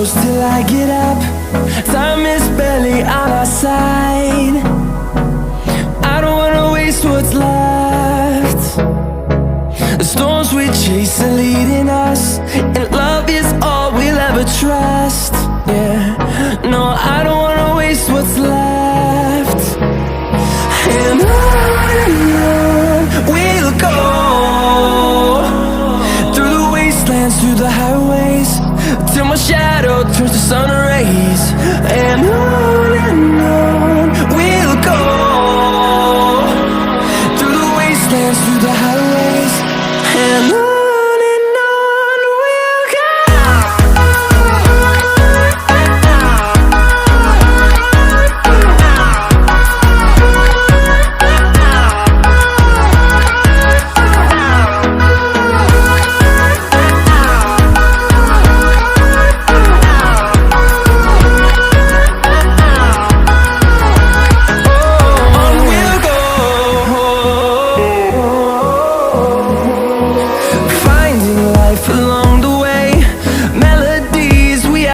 close till I get up. Time is barely on our side. I don't wanna waste what's left. The storms we chase are leading us, and love is all we'll ever trust. Yeah, no, I don't wanna waste what's left. And on we'll go, through the wastelands, through the highways, till my shadow turns to sun rays. And